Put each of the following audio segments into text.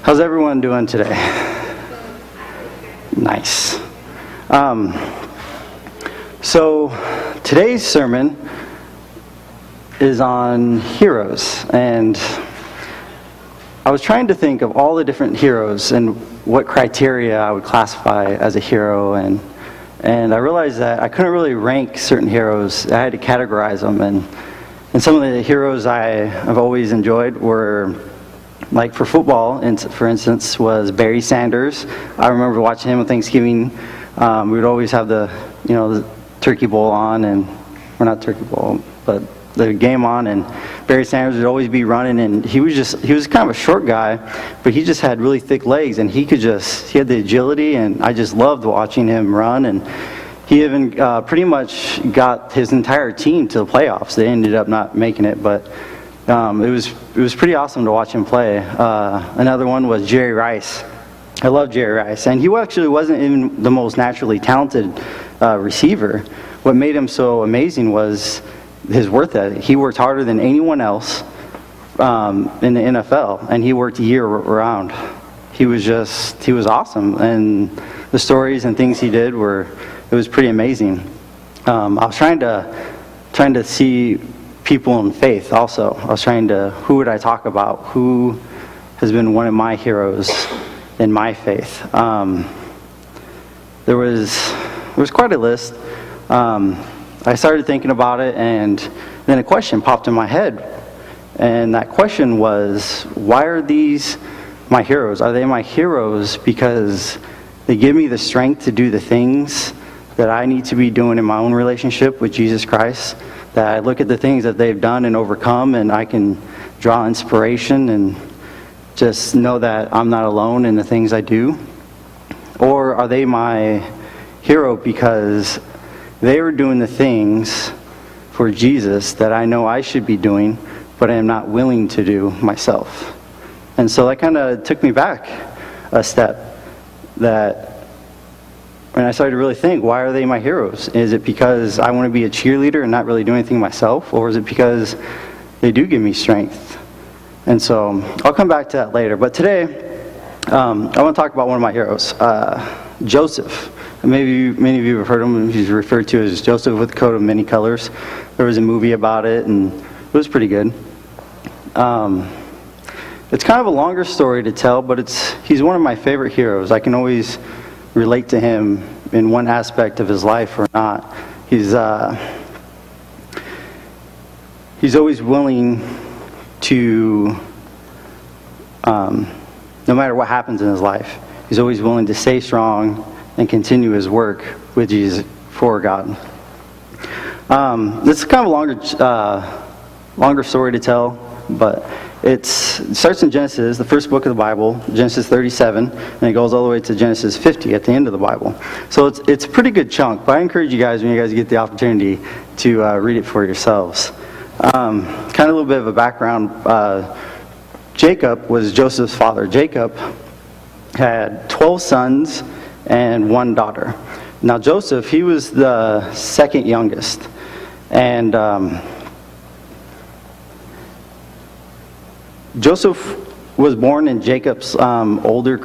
How's everyone doing today? Nice. So today's sermon is on heroes, and I was trying to think of all the different heroes and what criteria I would classify as a hero, and I realized that I couldn't really rank certain heroes. I had to categorize them, and some of the heroes I've always enjoyed were, like for football, for instance, was Barry Sanders. I remember watching him on Thanksgiving. We would always have the turkey bowl on, or not turkey bowl, but the game on, and Barry Sanders would always be running, and he was kind of a short guy, but he just had really thick legs, and he had the agility, and I just loved watching him run. And he even pretty much got his entire team to the playoffs. They ended up not making it, but it was pretty awesome to watch him play. Another one was Jerry Rice. I love Jerry Rice, and he actually wasn't even the most naturally talented receiver. What made him so amazing was his work ethic. He worked harder than anyone else in the NFL, and he worked year round. He was awesome, and the stories and things he did it was pretty amazing. I was trying to see people in faith also. I was who would I talk about? Who has been one of my heroes in my faith? There was quite a list. I started thinking about it, and then a question popped in my head. And that question was, why are these my heroes? Are they my heroes because they give me the strength to do the things that I need to be doing in my own relationship with Jesus Christ? That I look at the things that they've done and overcome, and I can draw inspiration and just know that I'm not alone in the things I do? Or are they my hero because they were doing the things for Jesus that I know I should be doing, but I am not willing to do myself? And so that kind of took me back a step, that when I started to really think, why are they my heroes? Is it because I want to be a cheerleader and not really do anything myself? Or is it because they do give me strength? And so I'll come back to that later. But today, I want to talk about one of my heroes, Joseph. Many of you have heard him. He's referred to as Joseph with a coat of many colors. There was a movie about it, and it was pretty good. It's kind of a longer story to tell, but he's one of my favorite heroes. I can always relate to him in one aspect of his life or not. He's always willing to, no matter what happens in his life, he's always willing to stay strong and continue his work with Jesus for God. This is kind of a longer story to tell, but it starts in Genesis, the first book of the Bible, Genesis 37, and it goes all the way to Genesis 50 at the end of the Bible. So it's a pretty good chunk, but I encourage you guys, when you guys get the opportunity, to read it for yourselves. Kind of a little bit of a background. Jacob was Joseph's father. Jacob had 12 sons and one daughter. Now Joseph, he was the second youngest, and Joseph was born in Jacob's older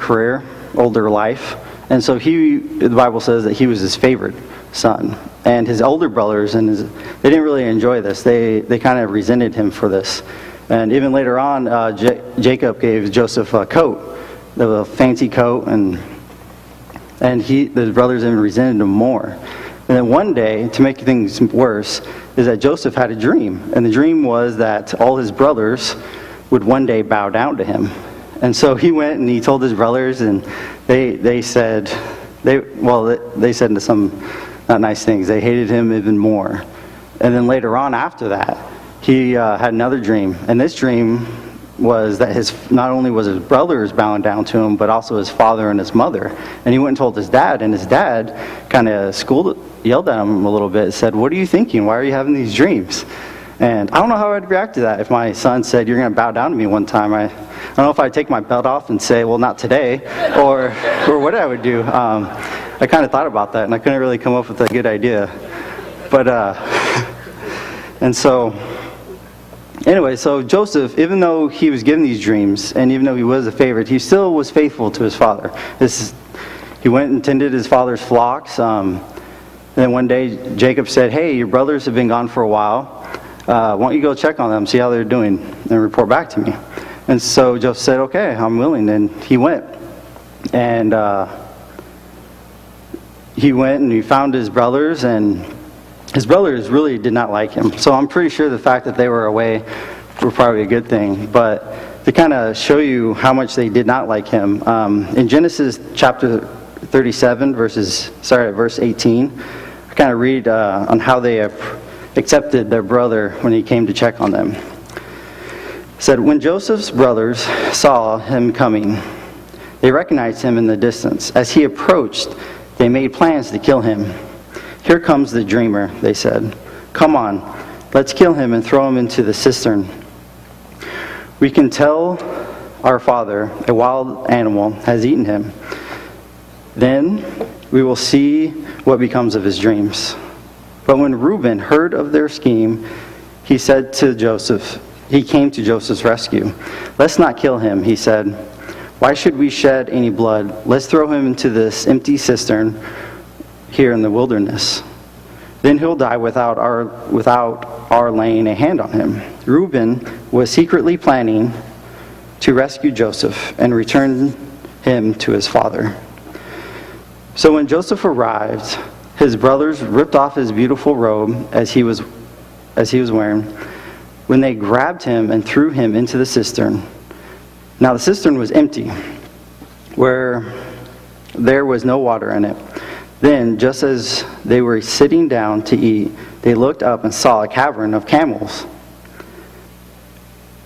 life, and so the Bible says that he was his favorite son. And his older brothers, they didn't really enjoy this. They kind of resented him for this. And even later on, Jacob gave Joseph a coat, a fancy coat, and the brothers even resented him more. And then one day, to make things worse, is that Joseph had a dream. And the dream was that all his brothers would one day bow down to him. And so he went and he told his brothers, and they said some not nice things. They hated him even more. And then later on after that, he had another dream. And this dream was that not only was his brothers bowing down to him, but also his father and his mother. And he went and told his dad, and his dad kind of yelled at him a little bit, said, "What are you thinking? Why are you having these dreams?" And I don't know how I'd react to that if my son said, "You're going to bow down to me one time." I don't know if I'd take my belt off and say, "Well, not today," or what I would do. I kind of thought about that, and I couldn't really come up with a good idea. But, and so Anyway, so Joseph, even though he was given these dreams, and even though he was a favorite, he still was faithful to his father. He went and tended his father's flocks. Then one day, Jacob said, "Hey, your brothers have been gone for a while. Why don't you go check on them, see how they're doing, and report back to me?" And so Joseph said, "Okay, I'm willing." And he went. And he found his brothers, and his brothers really did not like him. So I'm pretty sure the fact that they were away were probably a good thing. But to kind of show you how much they did not like him, in Genesis chapter 37, verse 18, I kind of read on how they accepted their brother when he came to check on them. It said, "When Joseph's brothers saw him coming, they recognized him in the distance. As he approached, they made plans to kill him. 'Here comes the dreamer,' they said. 'Come on, let's kill him and throw him into the cistern. We can tell our father a wild animal has eaten him. Then we will see what becomes of his dreams.' But when Reuben heard of their scheme, he came to Joseph's rescue. 'Let's not kill him,' he said. 'Why should we shed any blood? Let's throw him into this empty cistern here in the wilderness. Then he'll die without our laying a hand on him.' Reuben was secretly planning to rescue Joseph and return him to his father. So when Joseph arrived, his brothers ripped off his beautiful robe as he was wearing, when they grabbed him and threw him into the cistern. Now the cistern was empty, where there was no water in it. Then, just as they were sitting down to eat, they looked up and saw a caravan of camels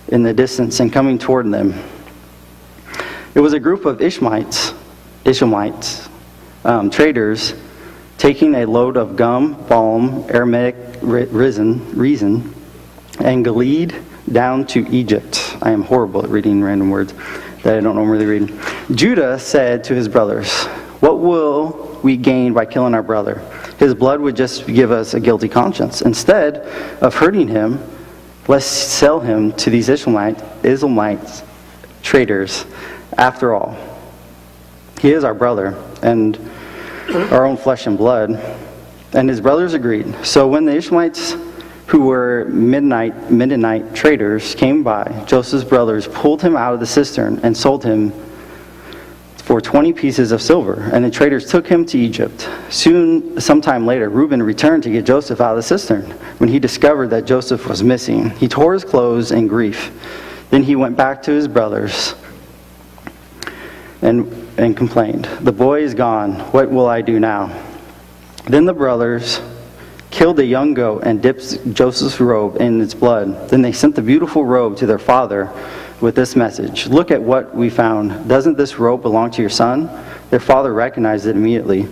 in the distance and coming toward them. It was a group of Ishmaelites, traders, taking a load of gum, balm, aromatic resin, and galeed down to Egypt. I am horrible at reading random words that I don't normally read. Judah said to his brothers, "What will we gain by killing our brother? His blood would just give us a guilty conscience. Instead of hurting him, let's sell him to these Ishmaelite traders. After all, he is our brother and our own flesh and blood." And his brothers agreed. So when the Ishmaelites, who were Midianite traders, came by, Joseph's brothers pulled him out of the cistern and sold him for 20 pieces of silver, and the traders took him to Egypt. Sometime later, Reuben returned to get Joseph out of the cistern. When he discovered that Joseph was missing, he tore his clothes in grief. Then he went back to his brothers and complained, "The boy is gone. What will I do now?" Then the brothers killed a young goat and dipped Joseph's robe in its blood. Then they sent the beautiful robe to their father with this message, "Look at what we found. Doesn't this robe belong to your son?" Their father recognized it immediately.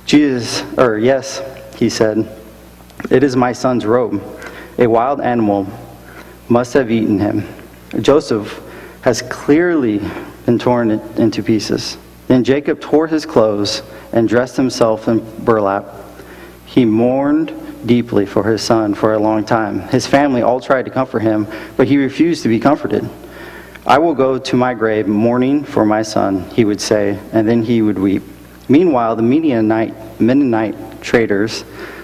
"Yes," he said, "it is my son's robe. A wild animal must have eaten him." Joseph has clearly been torn into pieces. Then Jacob tore his clothes and dressed himself in burlap. He mourned deeply for his son for a long time. His family all tried to comfort him, but he refused to be comforted. "I will go to my grave mourning for my son," he would say, and then he would weep. Meanwhile, the Midianite traders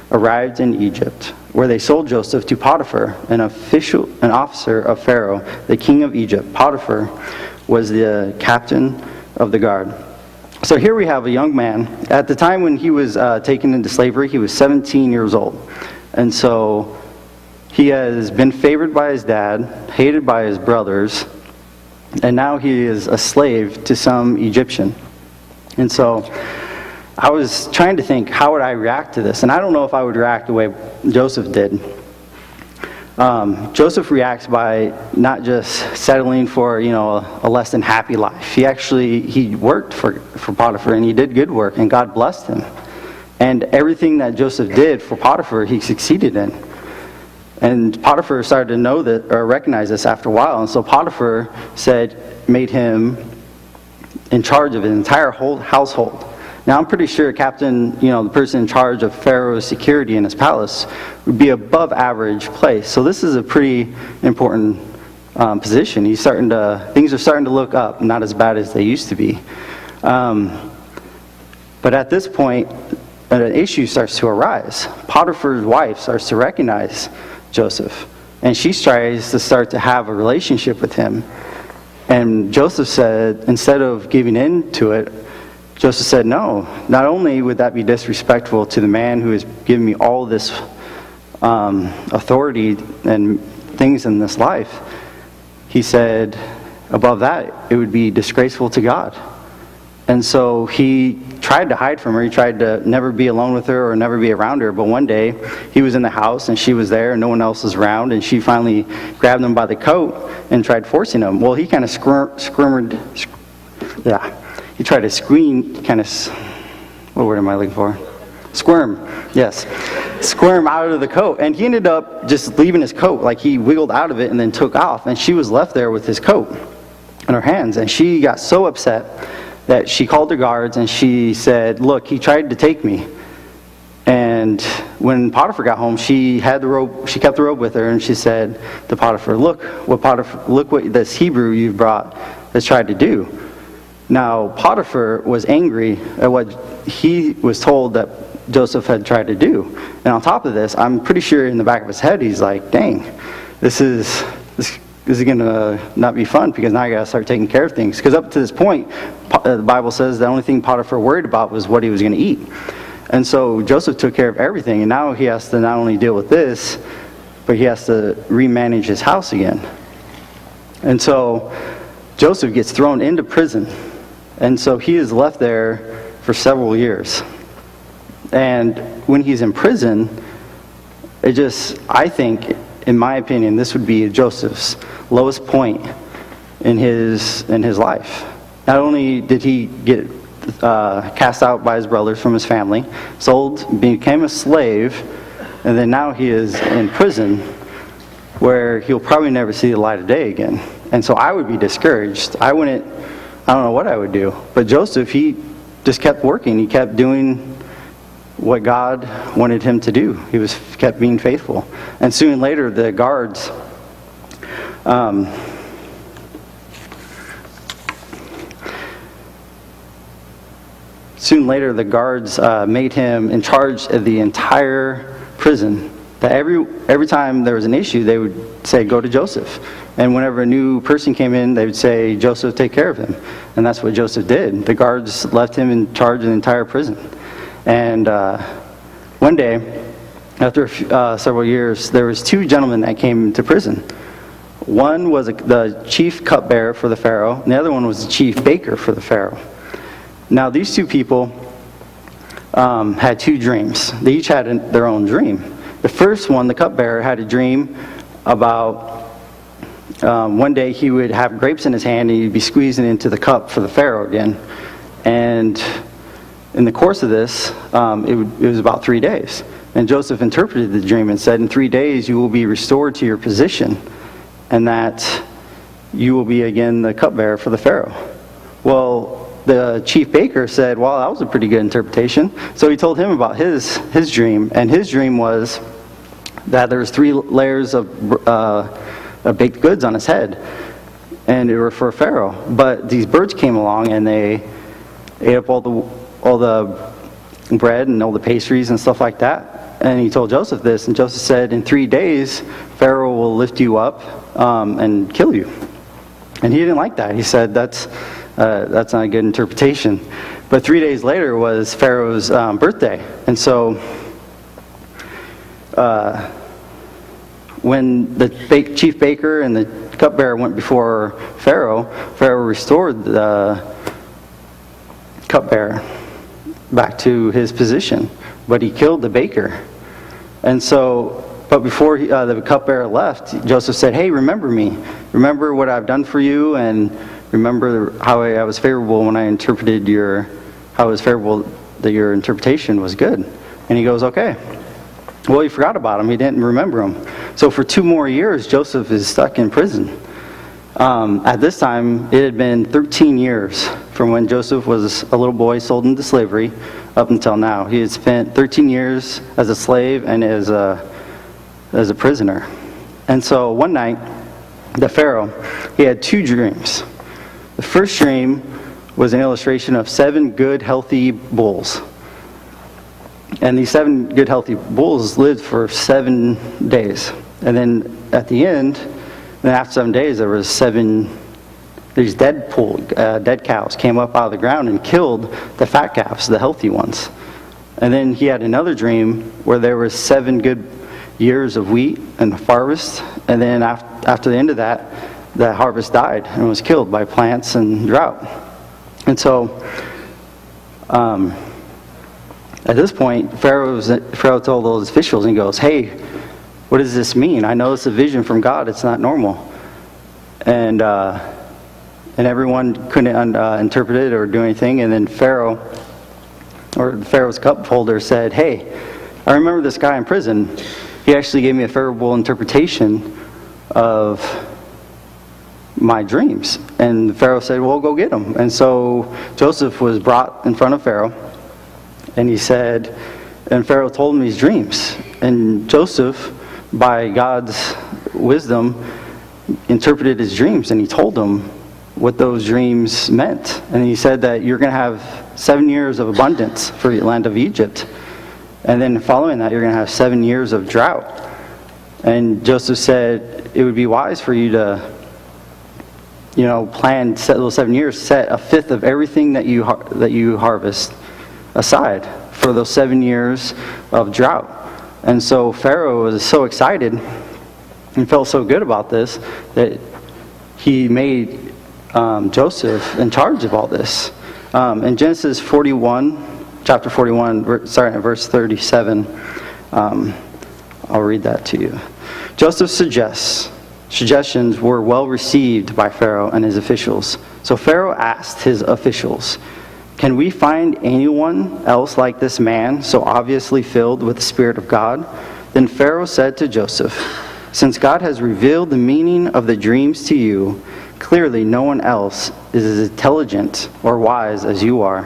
arrived in Egypt, where they sold Joseph to Potiphar, an officer of Pharaoh, the king of Egypt. Potiphar was the captain of the guard. So here we have a young man. At the time when he was taken into slavery, he was 17 years old. And so he has been favored by his dad, hated by his brothers, and now he is a slave to some Egyptian. And so I was trying to think, how would I react to this? And I don't know if I would react the way Joseph did. Joseph reacts by not just settling for, a less than happy life. He worked for Potiphar, and he did good work, and God blessed him. And everything that Joseph did for Potiphar, he succeeded in. And Potiphar started to know that, or recognize this after a while. And so Potiphar made him in charge of his entire whole household. Now, I'm pretty sure Captain, the person in charge of Pharaoh's security in his palace would be above average place. So this is a pretty important position. Things are starting to look up, not as bad as they used to be. But at this point, an issue starts to arise. Potiphar's wife starts to recognize Joseph, and she tries to start to have a relationship with him. And Joseph said, instead of giving in to it, Joseph said, no, not only would that be disrespectful to the man who has given me all this authority and things in this life, he said, above that, it would be disgraceful to God. And so he tried to hide from her. He tried to never be alone with her or never be around her. But one day, he was in the house and she was there and no one else was around. And she finally grabbed him by the coat and tried forcing him. Well, he kind of he tried to what word am I looking for? Squirm, yes. Squirm out of the coat. And he ended up just leaving his coat. Like he wiggled out of it and then took off. And she was left there with his coat in her hands. And she got so upset that she called the guards and she said, look, he tried to take me. And when Potiphar got home, she kept the robe with her, and she said to Potiphar, look what this Hebrew you've brought has tried to do. Now, Potiphar was angry at what he was told that Joseph had tried to do. And on top of this, I'm pretty sure in the back of his head, he's like, dang, this is going to not be fun, because now I got to start taking care of things. Because up to this point, the Bible says the only thing Potiphar worried about was what he was going to eat. And so Joseph took care of everything, and now he has to not only deal with this, but he has to remanage his house again. And so Joseph gets thrown into prison, and so he is left there for several years. And when he's in prison, I think, in my opinion, this would be Joseph's lowest point in his life. Not only did he get cast out by his brothers from his family, sold, became a slave, and then now he is in prison where he'll probably never see the light of day again. And so I would be discouraged. I don't know what I would do. But Joseph, he just kept working. He kept doing what God wanted him to do. He kept being faithful. And soon later, the guards made him in charge of the entire prison. That every time there was an issue, they would say, go to Joseph. And whenever a new person came in, they would say, Joseph, take care of him. And that's what Joseph did. The guards left him in charge of the entire prison. And one day, after several years, there was two gentlemen that came to prison. One was the chief cupbearer for the Pharaoh, and the other one was the chief baker for the Pharaoh. Now, these two people had two dreams. They each had their own dream. The first one, the cupbearer, had a dream about one day he would have grapes in his hand and he'd be squeezing into the cup for the Pharaoh again. And in the course of this, it was about 3 days. And Joseph interpreted the dream and said, in 3 days you will be restored to your position, and that you will be again the cupbearer for the Pharaoh. Well, the chief baker said, well, that was a pretty good interpretation. So he told him about his dream, and his dream was that there was 3 layers of baked goods on his head, and they were for Pharaoh. But these birds came along and they ate up all the bread and all the pastries and stuff like that. And he told Joseph this, and Joseph said, in 3 days, Pharaoh will lift you up and kill you. And he didn't like that. He said, that's not a good interpretation. But 3 days later was Pharaoh's birthday. And so when the chief baker and the cupbearer went before Pharaoh, Pharaoh restored the cupbearer back to his position. But he killed the baker. And so, but before the cupbearer left, Joseph said, hey, remember me. Remember what I've done for you, and remember how I was favorable when I interpreted how it was favorable that your interpretation was good. And he goes, okay. Well, he forgot about him. He didn't remember him. So for 2 more years, Joseph is stuck in prison. At this time, it had been 13 years from when Joseph was a little boy sold into slavery up until now. He had spent 13 years as a slave and as a prisoner. And so one night, the Pharaoh, he had two dreams. The first dream was an illustration of 7 good, healthy bulls. And these 7 good, healthy bulls lived for 7 days. And then at the end, after 7 days, there was 7 these dead cows came up out of the ground and killed the fat calves, the healthy ones. And then he had another dream where there were 7 good years of wheat and harvest. And then after the end of that, the harvest died and was killed by plants and drought. And so, at this point, Pharaoh told those officials, and he goes, "Hey, what does this mean? I know it's a vision from God. It's not normal." And everyone couldn't interpret it or do anything. And then Pharaoh's cup holder said, "Hey, I remember this guy in prison. He actually gave me a favorable interpretation of my dreams." And Pharaoh said, "Well, go get him." And so Joseph was brought in front of Pharaoh, and and Pharaoh told him these dreams. And Joseph, by God's wisdom, interpreted his dreams, and he told him what those dreams meant. And he said that you're going to have 7 years of abundance for the land of Egypt. And then following that, you're going to have 7 years of drought. And Joseph said it would be wise for you to, set those 7 years, set a fifth of everything that you harvest aside for those 7 years of drought. And so Pharaoh was so excited and felt so good about this that he made Joseph in charge of all this. In Genesis 41, chapter 41, starting at verse 37, I'll read that to you. Joseph's suggestions were well received by Pharaoh and his officials. So Pharaoh asked his officials, "Can we find anyone else like this man, so obviously filled with the Spirit of God?" Then Pharaoh said to Joseph, "Since God has revealed the meaning of the dreams to you, clearly no one else is as intelligent or wise as you are.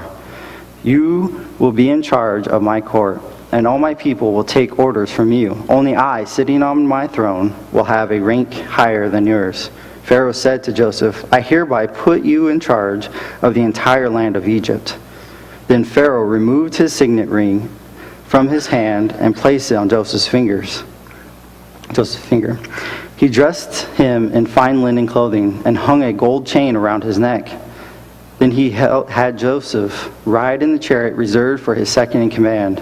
You will be in charge of my court, and all my people will take orders from you. Only I, sitting on my throne, will have a rank higher than yours." Pharaoh said to Joseph, "I hereby put you in charge of the entire land of Egypt." Then Pharaoh removed his signet ring from his hand and placed it on Joseph's finger. He dressed him in fine linen clothing and hung a gold chain around his neck. Then he had Joseph ride in the chariot reserved for his second in command.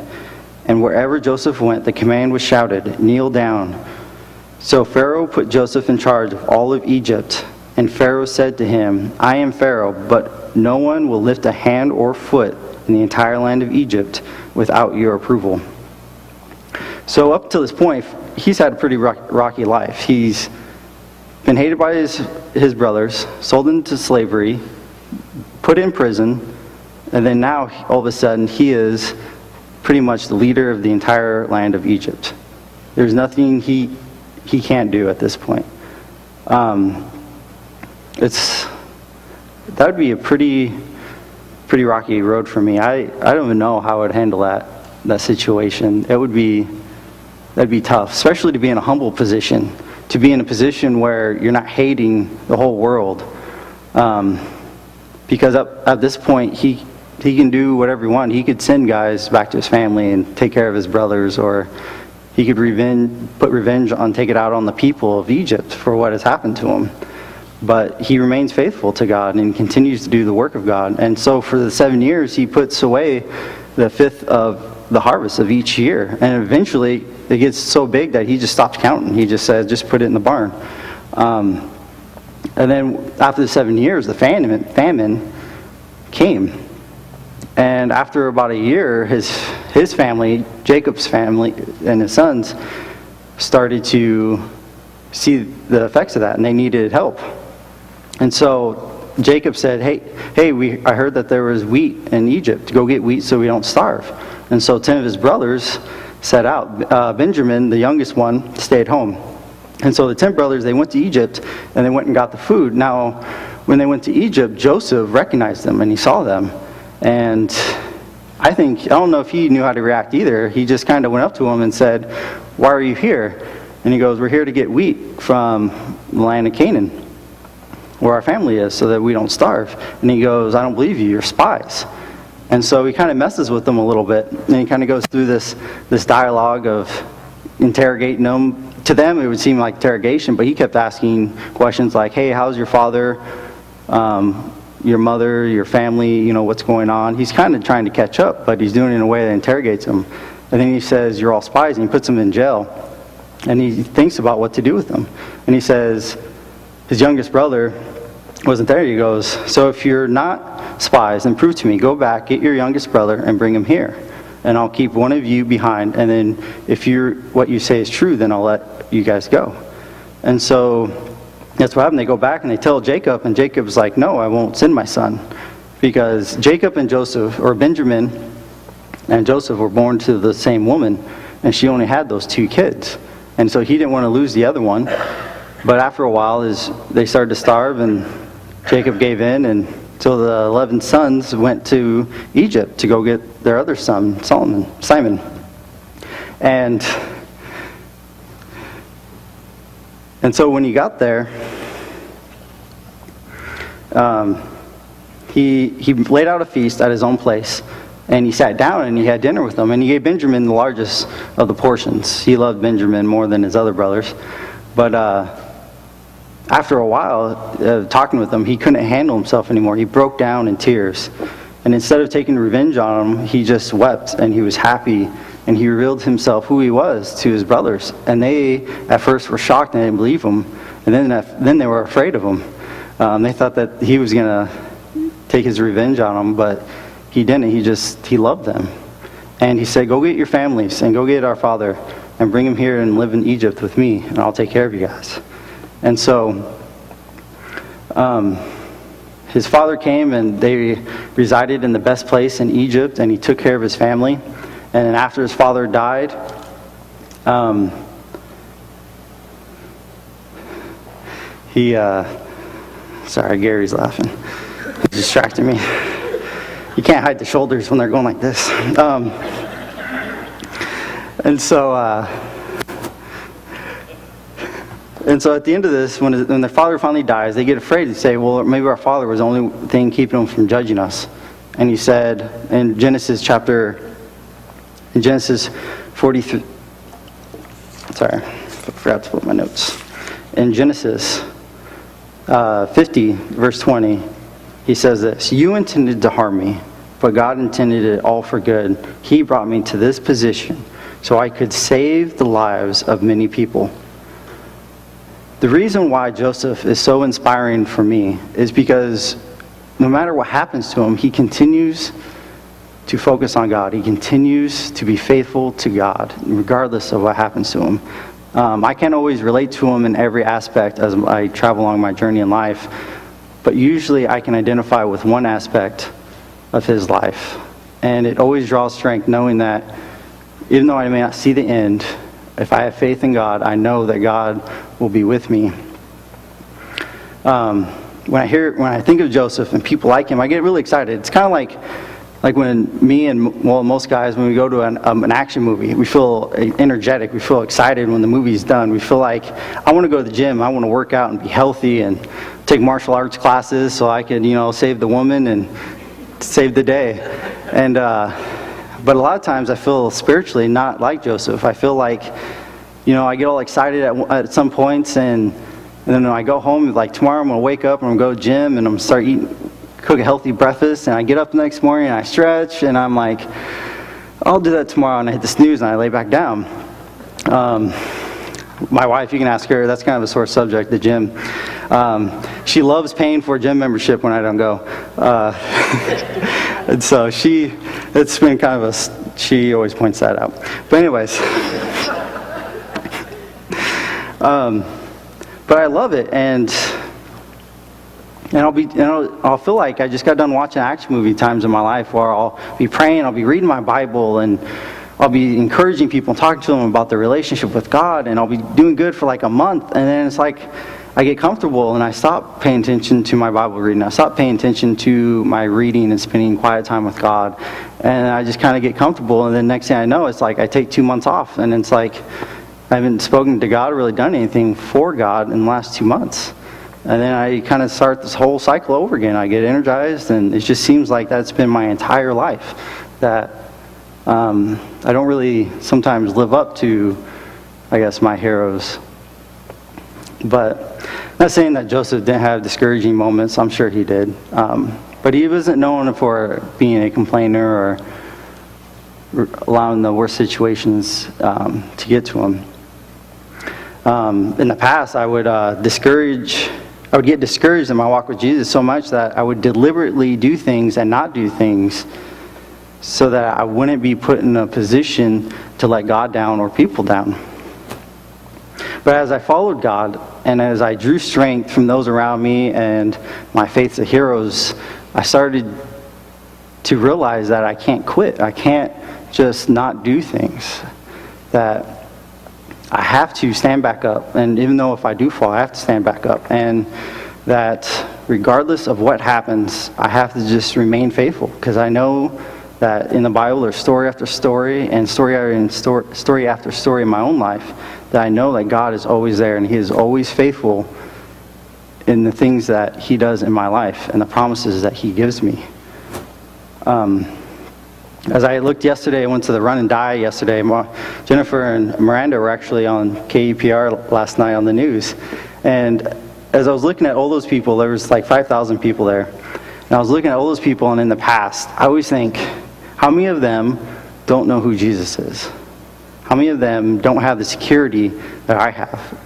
And wherever Joseph went, the command was shouted, "Kneel down." So Pharaoh put Joseph in charge of all of Egypt. And Pharaoh said to him, "I am Pharaoh, but no one will lift a hand or foot in the entire land of Egypt without your approval." So up to this point, he's had a pretty rocky life. He's been hated by his brothers, sold into slavery, put in prison, and then now, all of a sudden, he is pretty much the leader of the entire land of Egypt. There's nothing he can't do at this point. That would be a pretty rocky road for me. I don't even know how I would handle that situation. That'd be tough, especially to be in a humble position, to be in a position where you're not hating the whole world. Because at this point, he can do whatever he wants. He could send guys back to his family and take care of his brothers, or he could take it out on the people of Egypt for what has happened to him. But he remains faithful to God and continues to do the work of God. And so for the 7 years, he puts away the fifth of the harvest of each year. And eventually, it gets so big that he just stops counting. He just says, just put it in the barn. And then after the 7 years, the famine came. And after about a year, his family, Jacob's family and his sons, started to see the effects of that, and they needed help. And so Jacob said, hey, I heard that there was wheat in Egypt. Go get wheat so we don't starve. And so 10 of his brothers set out. Benjamin, the youngest one, stayed home. And so the 10 brothers, they went to Egypt, and they went and got the food. Now, when they went to Egypt, Joseph recognized them and he saw them. And I don't know if he knew how to react either. He just kind of went up to him and said, "Why are you here?" And he goes, "We're here to get wheat from the land of Canaan, where our family is, so that we don't starve." And he goes, "I don't believe you, you're spies." And so he kind of messes with them a little bit. And he kind of goes through this dialogue of interrogating them. To them, it would seem like interrogation, but he kept asking questions like, "Hey, how's your father? Your mother, your family, what's going on?" He's kind of trying to catch up, but he's doing it in a way that interrogates them. And then he says, "You're all spies," and he puts them in jail. And he thinks about what to do with them. And he says, his youngest brother wasn't there. He goes, "So if you're not spies, then prove to me. Go back, get your youngest brother, and bring him here. And I'll keep one of you behind. And then if what you say is true, then I'll let you guys go." And so that's what happened. They go back and they tell Jacob, and Jacob's like, "No, I won't send my son." Because Jacob and Joseph, or Benjamin and Joseph, were born to the same woman, and she only had those 2 kids. And so he didn't want to lose the other one. But after a while, they started to starve, and Jacob gave in, and so the 11 sons went to Egypt to go get their other son, Simon. And so when he got there, he laid out a feast at his own place, and he sat down and he had dinner with them, and he gave Benjamin the largest of the portions. He loved Benjamin more than his other brothers. But after a while, talking with him, he couldn't handle himself anymore. He broke down in tears. And instead of taking revenge on him, he just wept, and he was happy, and he revealed himself who he was to his brothers. And they, at first, were shocked and they didn't believe him. And then they were afraid of him. They thought that he was going to take his revenge on them, but he didn't. He loved them. And he said, "Go get your families and go get our father and bring him here and live in Egypt with me, and I'll take care of you guys." And so his father came, and they resided in the best place in Egypt, and he took care of his family. And then after his father died, sorry, Gary's laughing. He's distracting me. You can't hide the shoulders when they're going like this. And so at the end of this, when their father finally dies, they get afraid and say, "Well, maybe our father was the only thing keeping him from judging us." And he said in Genesis 43, sorry, I forgot to put my notes. In Genesis 50, verse 20, he says this: "You intended to harm me, but God intended it all for good. He brought me to this position so I could save the lives of many people." The reason why Joseph is so inspiring for me is because no matter what happens to him, he continues to focus on God. He continues to be faithful to God, regardless of what happens to him. I can't always relate to him in every aspect as I travel along my journey in life, but usually I can identify with one aspect of his life. And it always draws strength knowing that even though I may not see the end, if I have faith in God, I know that God will be with me. When I think of Joseph and people like him, I get really excited. It's kind of like when me and most guys, when we go to an action movie, we feel energetic, we feel excited when the movie's done. We feel like, I want to go to the gym, I want to work out and be healthy and take martial arts classes so I can, save the woman and save the day. And but a lot of times I feel spiritually not like Joseph. I feel like, I get all excited at some points, and then when I go home, like tomorrow I'm going to wake up and I'm going to go to the gym and I'm going to cook a healthy breakfast, and I get up the next morning and I stretch, and I'm like, I'll do that tomorrow, and I hit the snooze and I lay back down. My wife, you can ask her, that's kind of a sore subject, the gym. She loves paying for a gym membership when I don't go. And so it's been kind of she always points that out. But anyways, but I love it, and I'll feel like I just got done watching action movie times in my life where I'll be praying, I'll be reading my Bible, and I'll be encouraging people and talking to them about their relationship with God, and I'll be doing good for like a month, and then it's like I get comfortable and I stop paying attention to my Bible reading. I stop paying attention to my reading and spending quiet time with God, and I just kind of get comfortable, and then next thing I know, it's like I take 2 months off, and it's like I haven't spoken to God or really done anything for God in the last 2 months. And then I kind of start this whole cycle over again. I get energized, and it just seems like that's been my entire life, that I don't really sometimes live up to, I guess, my heroes. But I'm not saying that Joseph didn't have discouraging moments. I'm sure he did. But he wasn't known for being a complainer or allowing the worst situations to get to him. In the past, I would get discouraged in my walk with Jesus so much that I would deliberately do things and not do things so that I wouldn't be put in a position to let God down or people down. But as I followed God, and as I drew strength from those around me and my faith's heroes, I started to realize that I can't quit. I can't just not do things. That I have to stand back up. And even though if I do fall, I have to stand back up. And that regardless of what happens, I have to just remain faithful. Because I know that in the Bible there's story after story and story after story in my own life, that I know that God is always there and He is always faithful in the things that He does in my life and the promises that He gives me. As I looked yesterday, I went to the Run and Die yesterday. Jennifer and Miranda were actually on KEPR last night on the news. And as I was looking at all those people, there was like 5,000 people there. And I was looking at all those people, and in the past, I always think, how many of them don't know who Jesus is? How many of them don't have the security that I have?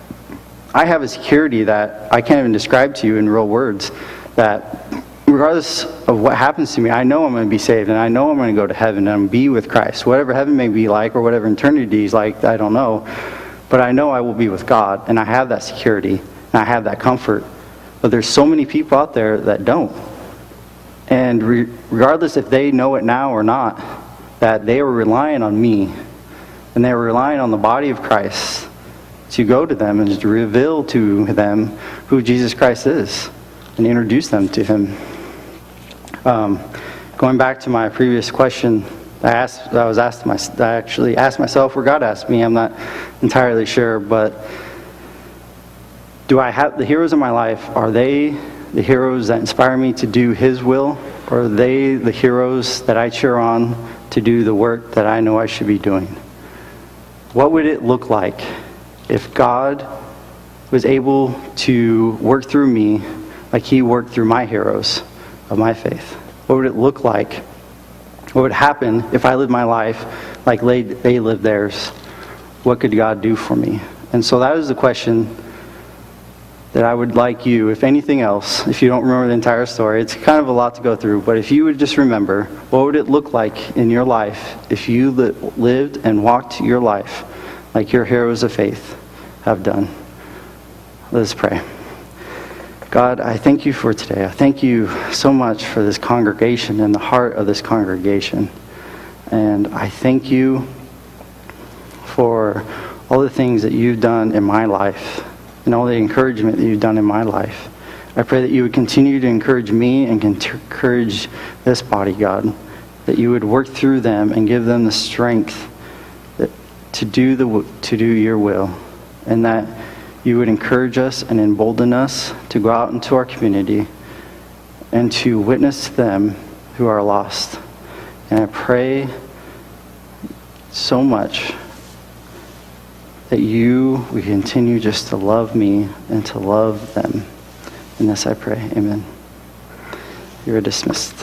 I have a security that I can't even describe to you in real words, that regardless of what happens to me, I know I'm going to be saved, and I know I'm going to go to heaven, and I'm going to be with Christ. Whatever heaven may be like, or whatever eternity is like, I don't know. But I know I will be with God, and I have that security, and I have that comfort. But there's so many people out there that don't. And regardless if they know it now or not, that they are relying on me, and they are relying on the body of Christ to go to them and to reveal to them who Jesus Christ is and introduce them to Him. Going back to my previous question, I actually asked myself, or God asked me, I'm not entirely sure, but do I have the heroes in my life? Are they the heroes that inspire me to do His will, or are they the heroes that I cheer on to do the work that I know I should be doing? What would it look like if God was able to work through me like He worked through my heroes of my faith? What would it look like? What would happen if I lived my life like they lived theirs? What could God do for me? And so that is the question that I would like you, if anything else, if you don't remember the entire story, it's kind of a lot to go through, but if you would just remember, what would it look like in your life if you lived and walked your life like your heroes of faith have done? Let us pray. God, I thank You for today. I thank You so much for this congregation and the heart of this congregation. And I thank You for all the things that You've done in my life and all the encouragement that You've done in my life. I pray that You would continue to encourage me and encourage this body, God, that You would work through them and give them the strength to do Your will, and that You would encourage us and embolden us to go out into our community and to witness to them who are lost. And I pray so much that You would continue just to love me and to love them. In this I pray. Amen. You are dismissed.